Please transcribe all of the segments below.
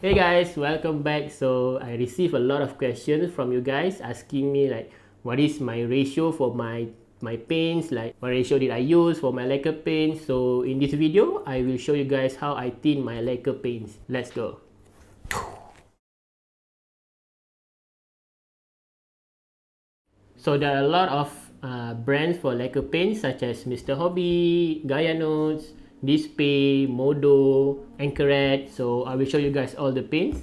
Hey guys, welcome back. So I received a lot of questions from you guys asking me like what is my ratio for my paints, like what ratio did I use for my lacquer paint. So in this video I will show you guys how I tint my lacquer paints. Let's go. So there are a lot of brands for lacquer paints such as Mr. Hobby, Gaia Notes, Display, Modo, Anchoret. So I will show you guys all the paints.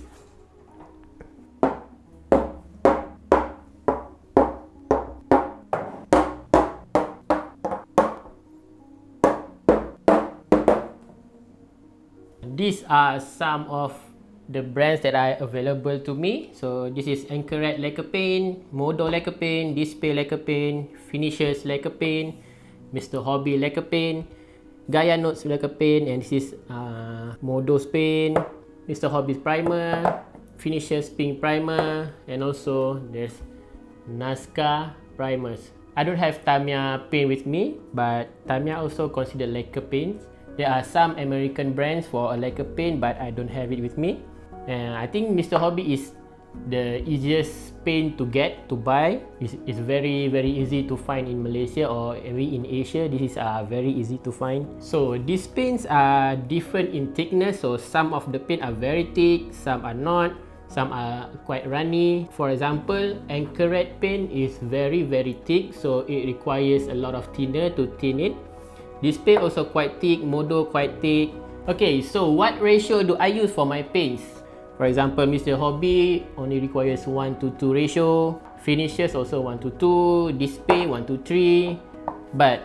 These are some of the brands that are available to me. So this is Anchoret Lacquer Paint, Modo Lacquer Paint, Display Lacquer Paint, Finishers Lacquer Paint, Mr. Hobby Lacquer Paint, Gaia Notes Lacquer Paint, and this is Modo's Paint, Mr. Hobby's Primer, Finishers Pink Primer, and also there's Nazca Primers. I don't have Tamiya paint with me, but Tamiya also considered lacquer paints. There are some American brands for a lacquer paint, but I don't have it with me. I think Mr. Hobby is the easiest paint to get, to buy. It's very easy to find in Malaysia or maybe in Asia. This is very easy to find. So these paints are different in thickness. So some of the paint are very thick, some are not. Some are quite runny. For example, Anchoret paint is very thick, so it requires a lot of thinner to thin it. This paint also quite thick, Modo quite thick. Okay, so what ratio do I use for my paints? For example, Mr. Hobby only requires 1:2 ratio. Finishers also 1:2. Display 1:3. But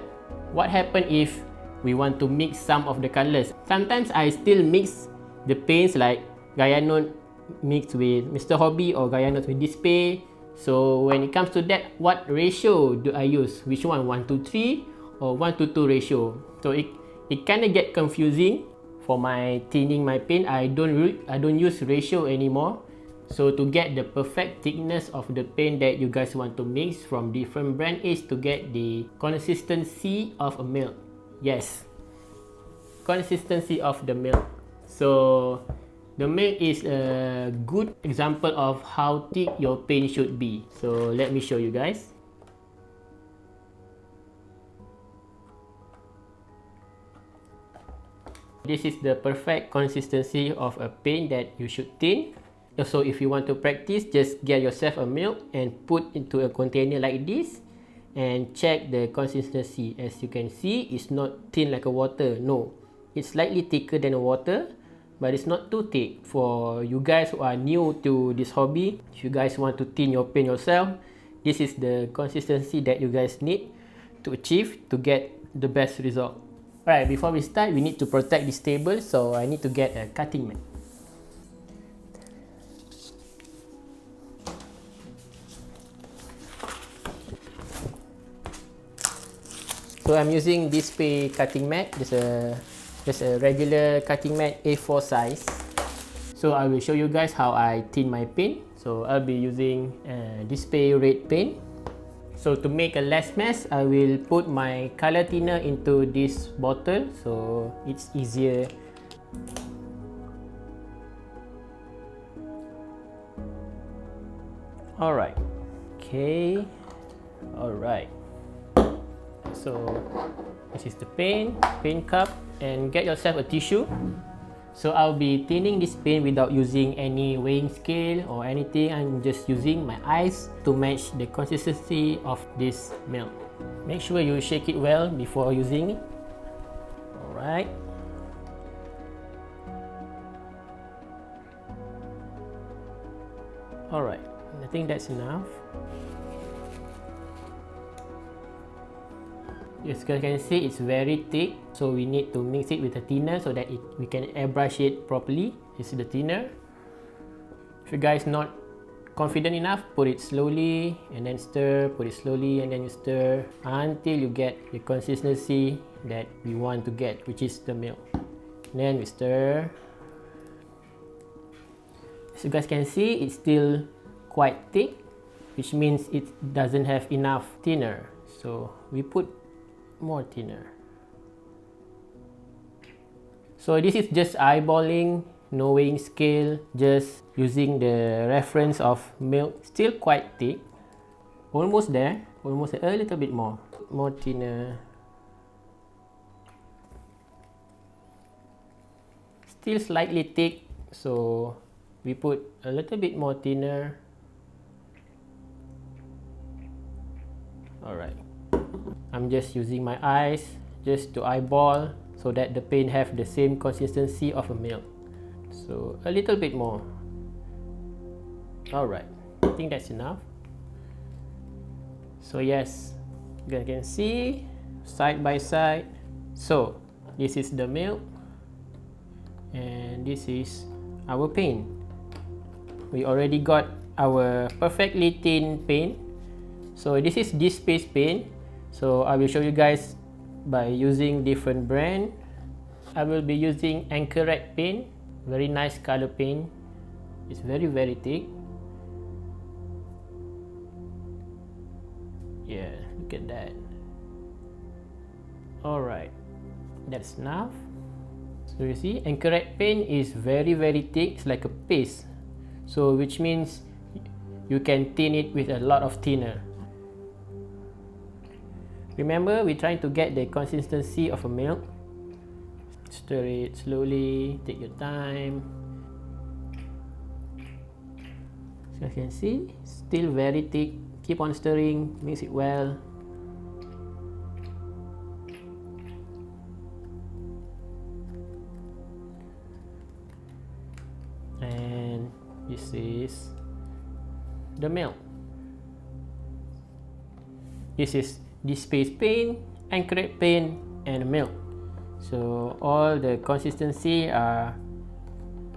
what happens if we want to mix some of the colors? Sometimes I still mix the paints like Gaia Note mixed with Mr. Hobby or Gaia Notes with Display. So when it comes to that, what ratio do I use? Which one? 1:3 or 1:2 ratio? So it kind of get confusing. For my tinting my paint, I don't use ratio anymore. So to get the perfect thickness of the paint that you guys want to mix from different brand is to get the consistency of a milk. Yes, consistency of the milk. So the milk is a good example of how thick your paint should be. So let me show you guys. This is the perfect consistency of a paint that you should tint. So if you want to practice, just get yourself a milk and put into a container like this and check the consistency. As you can see, it's not thin like a water. No, it's slightly thicker than a water, but it's not too thick. For you guys who are new to this hobby, if you guys want to tint your paint yourself, this is the consistency that you guys need to achieve to get the best result. Alright, before we start, we need to protect this table, so I need to get a cutting mat. So I'm using this cutting mat. Just a regular cutting mat A4 size. So I will show you guys how I tint my paint. So I'll be using Display red paint. So to make a less mess, I will put my color thinner into this bottle, so it's easier. Alright. Okay. Alright. So this is the paint cup, and get yourself a tissue. So I'll be tinting this paint without using any weighing scale or anything. I'm just using my eyes to match the consistency of this milk. Make sure you shake it well before using it. Alright. Alright, I think that's enough. As you can see, it's very thick, so we need to mix it with a thinner so that we can airbrush it properly. This is the thinner. If you guys not confident enough, put it slowly and then stir, put it slowly and then you stir until you get the consistency that we want to get, which is the milk. Then we stir. As you guys can see, it's still quite thick, which means it doesn't have enough thinner. So we put more thinner. So this is just eyeballing no weighing scale, just using the reference of milk. Still quite thick, almost there, almost a little bit more thinner. Still slightly thick, so we put a little bit more thinner. Alright, I'm just using my eyes just to eyeball so that the paint have the same consistency of a milk. So a little bit more. Alright, I think that's enough. So yes, you guys can see side by side. So this is the milk and this is our paint. We already got our perfectly thin paint. So this is this space paint. So I will show you guys by using different brand. I will be using Airbrushing paint, very nice color paint. It's very thick. Yeah, look at that. Alright, that's enough. So you see, Airbrushing paint is very thick. It's like a paste, so which means you can thin it with a lot of thinner. Remember, we're trying to get the consistency of a milk. Stir it slowly, take your time. So you can see, still very thick. Keep on stirring, mix it well. And this is the milk. This is this space paint, Airbrushing paint, and milk. So all the consistency are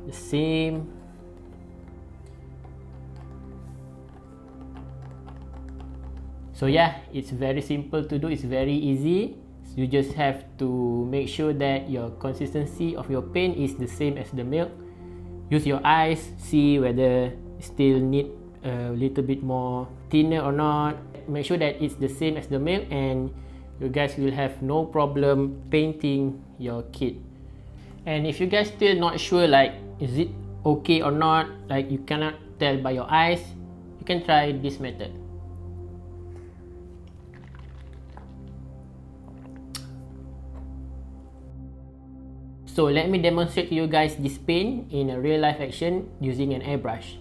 the same. So yeah, it's very simple to do. It's very easy. You just have to make sure that your consistency of your paint is the same as the milk. Use your eyes, see whether still need a little bit more thinner or not. Make sure that it's the same as the milk and you guys will have no problem painting your kit. And if you guys still not sure, like, is it okay or not, like you cannot tell by your eyes, you can try this method. So let me demonstrate to you guys this paint in a real life action using an airbrush.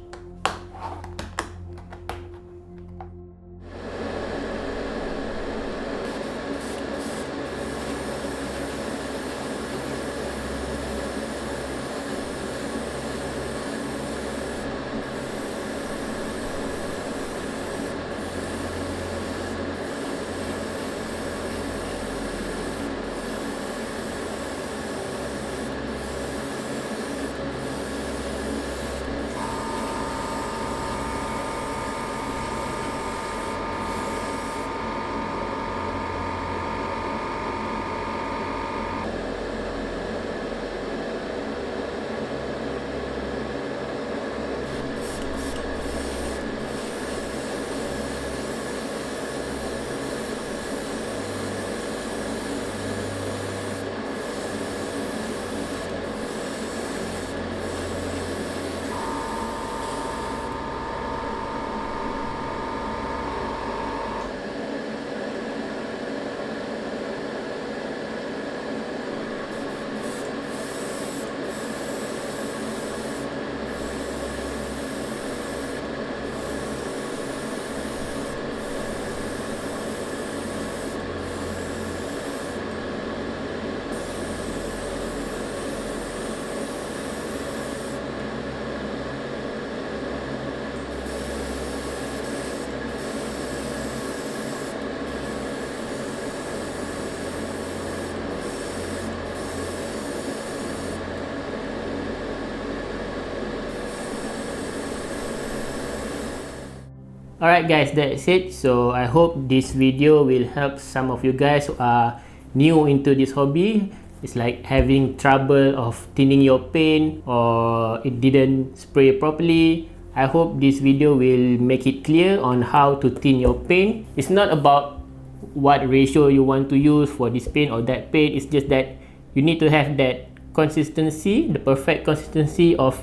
Alright guys, that's it. So I hope this video will help some of you guys who are new into this hobby. It's like having trouble of thinning your paint or it didn't spray properly. I hope this video will make it clear on how to thin your paint. It's not about what ratio you want to use for this paint or that paint. It's just that you need to have that consistency, the perfect consistency of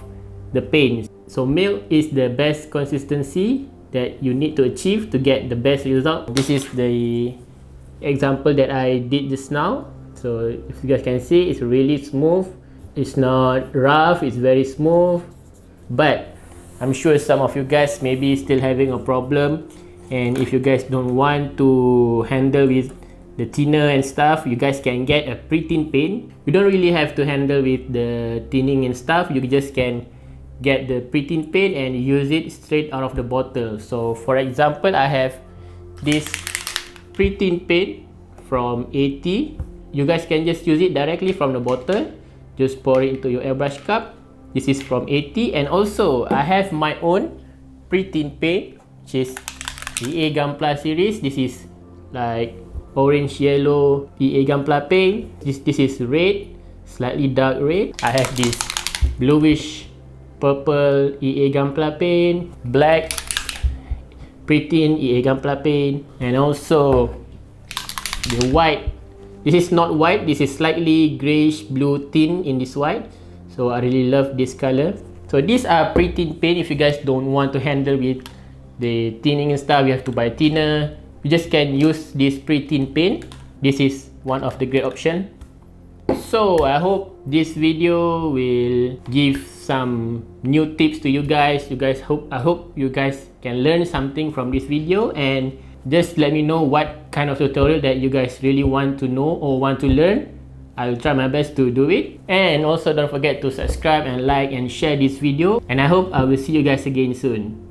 the paint. So milk is the best consistency that you need to achieve to get the best result. This is the example that I did just now. So if you guys can see, it's really smooth. It's not rough, it's very smooth. But I'm sure some of you guys may be still having a problem, and if you guys don't want to handle with the thinner and stuff, you guys can get a pre-thin paint. You don't really have to handle with the thinning and stuff. You just can get the pre-thin paint and use it straight out of the bottle. So for example, I have this pre-thin paint from 80. You guys can just use it directly from the bottle. Just pour it into your airbrush cup. This is from 80. And also I have my own pre-thin paint, which is EA Gunpla series. This is like orange yellow EA Gunpla paint. This is red, slightly dark red. I have this bluish purple EA Gunpla paint, black pre-thin EA Gunpla paint, and also the white. This is not white, this is slightly grayish blue thin in this white. So I really love this color. So these are pre-thin paint. If you guys don't want to handle with the thinning and stuff, you have to buy thinner. You just can use this pre-thin paint. This is one of the great options. So I hope this video will give some new tips to you guys. I hope you guys can learn something from this video, and just let me know what kind of tutorial that you guys really want to know or want to learn. I'll try my best to do it. And also don't forget to subscribe and like and share this video, and I hope I will see you guys again soon.